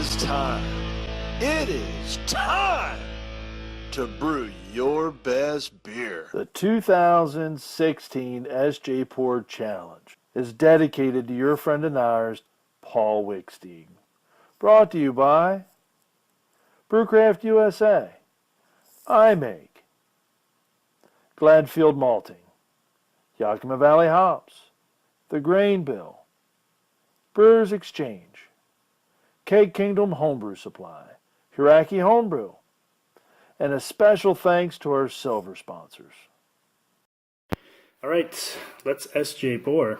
is time. It is time to brew your best beer. The 2016 SJPorr Challenge is dedicated to your friend and ours, Paul Wickstein. Brought to you by Brewcraft USA, iMake, Gladfield Malting, Yakima Valley Hops, The Grain Bill, Brewers Exchange, Keg Kingdom Homebrew Supply, Hiraki Homebrew, and a special thanks to our silver sponsors. All right, let's SJPorr.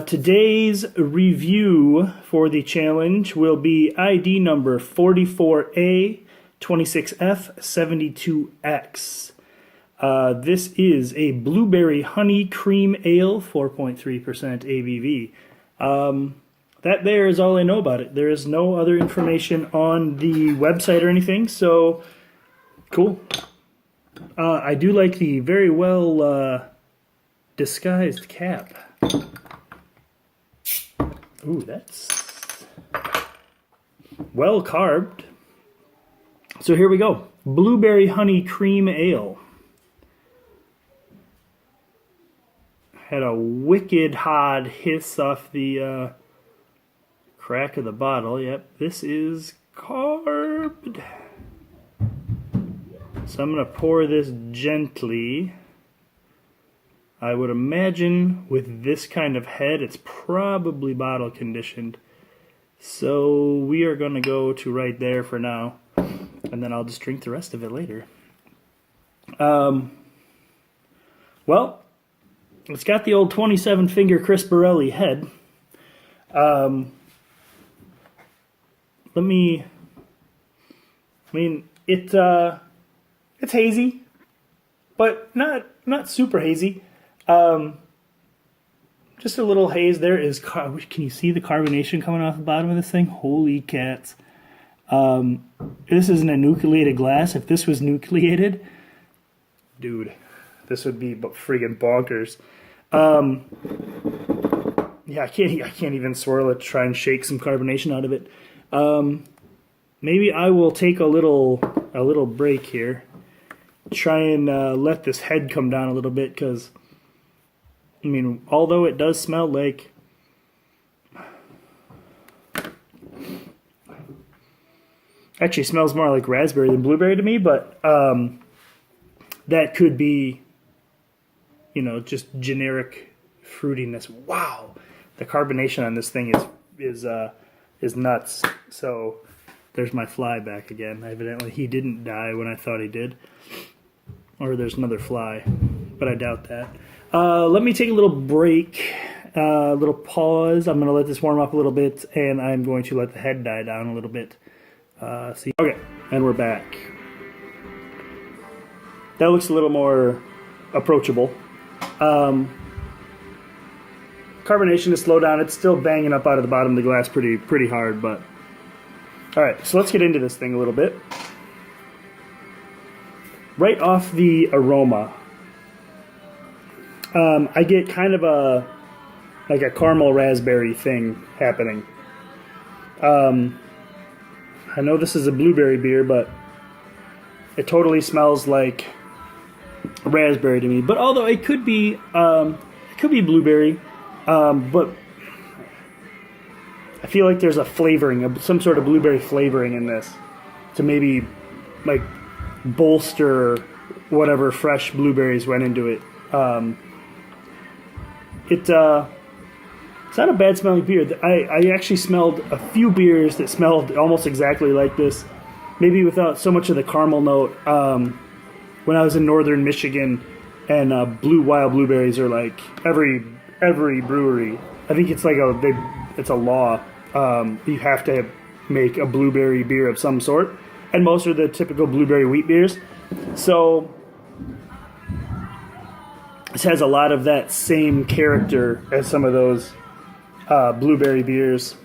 Today's review for the challenge will be ID number 44A-26F-72X. This is a blueberry honey cream ale, 4.3% ABV. That there is all I know about it. There is no other information on the website or anything, so cool. I do like the very well disguised cap. Ooh, that's well carved. So here we go. Blueberry honey cream ale. Had a wicked hard hiss off the crack of the bottle. Yep, this is carved. So I'm going to pour this gently. I would imagine with this kind of head, it's probably bottle conditioned. So we are going to go to right there for now, and then I'll just drink the rest of it later. Well, it's got the old 27-finger Chris Borelli head. It's hazy, but not super hazy. Just a little haze. There is, can you see the carbonation coming off the bottom of this thing? Holy cats. This isn't a nucleated glass. If this was nucleated, dude, this would be friggin' bonkers. Yeah, I can't even swirl it to try and shake some carbonation out of it. Maybe I will take a little break here. Try and let this head come down a little bit, because I mean, although it does smell like actually smells more like raspberry than blueberry to me, but that could be, you know, just generic fruitiness. Wow, the carbonation on this thing is nuts. So there's my fly back again. Evidently he didn't die when I thought he did. Or there's another fly, but I doubt that. Let me take a little break, a little pause. I'm going to let this warm up a little bit, and I'm going to let the head die down a little bit. Okay, and we're back. That looks a little more approachable. Carbonation is slowed down. It's still banging up out of the bottom of the glass pretty hard, but all right. So let's get into this thing a little bit. Right off the aroma, I get kind of a caramel raspberry thing happening. I know this is a blueberry beer, but it totally smells like raspberry to me. But although it could be blueberry, but I feel like there's a flavoring, some sort of blueberry flavoring in this to maybe like bolster whatever fresh blueberries went into it. It's not a bad smelling beer. I actually smelled a few beers that smelled almost exactly like this, maybe without so much of the caramel note. When I was in northern Michigan, and wild blueberries are like every brewery. I think it's like it's a law. You have to make a blueberry beer of some sort. And most are the typical blueberry wheat beers. So this has a lot of that same character as some of those blueberry beers.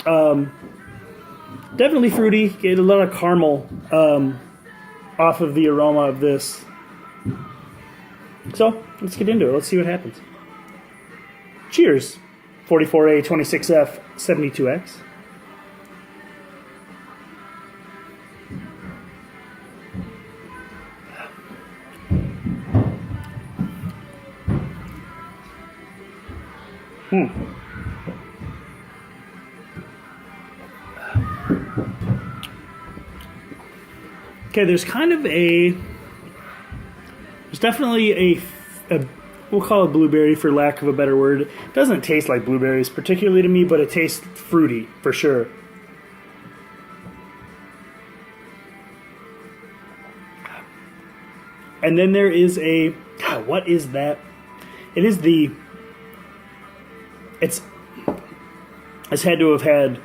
Definitely fruity. Get a lot of caramel off of the aroma of this. So let's get into it. Let's see what happens. Cheers. 44A-26F-72X. Okay, there's definitely a, we'll call it blueberry for lack of a better word. It doesn't taste like blueberries particularly to me, but it tastes fruity for sure. And then there is God, what is that? It's had to have had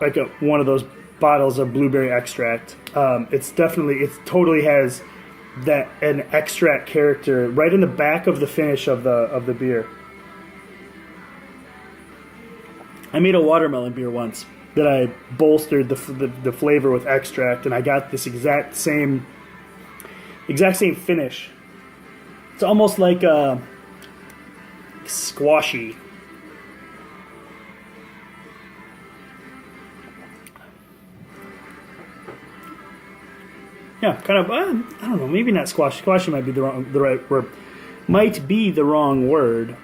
like one of those bottles of blueberry extract. It totally has an extract character right in the back of the finish of the beer. I made a watermelon beer once that I bolstered the flavor with extract, and I got this exact same finish. It's almost like squashy. Yeah, kind of. I don't know. Maybe not squashy. Squashy might be the right word. Might be the wrong word.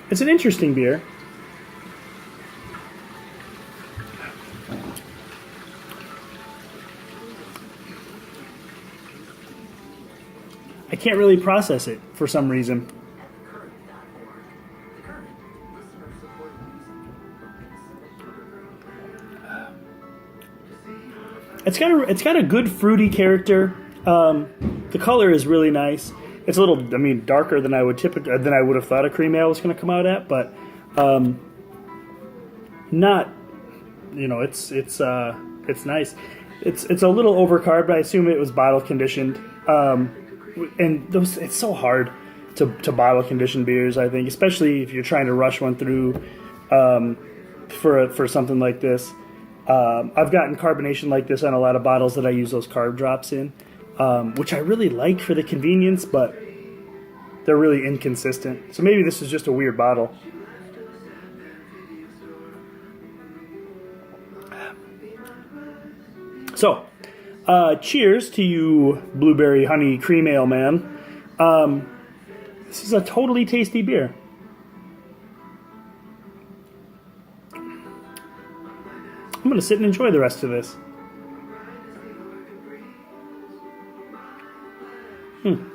It's an interesting beer. I can't really process it for some reason. It's got a good fruity character. The color is really nice. It's a little, darker than I would have thought a cream ale was going to come out at, but not. It's nice. It's a little overcarb. I assume it was bottle conditioned. It's so hard to bottle condition beers, I think, especially if you're trying to rush one through for something like this. I've gotten carbonation like this on a lot of bottles that I use those carb drops in, which I really like for the convenience, but they're really inconsistent. So maybe this is just a weird bottle. So, cheers to you, blueberry honey cream ale man. This is a totally tasty beer. I'm going to sit and enjoy the rest of this. And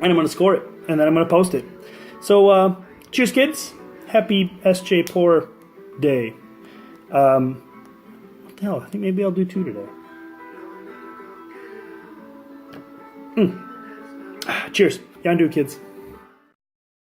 I'm going to score it, and then I'm going to post it. So, cheers, kids. Happy SJPorr day. What the hell? I think maybe I'll do 2 today. Cheers. Y'all do, kids.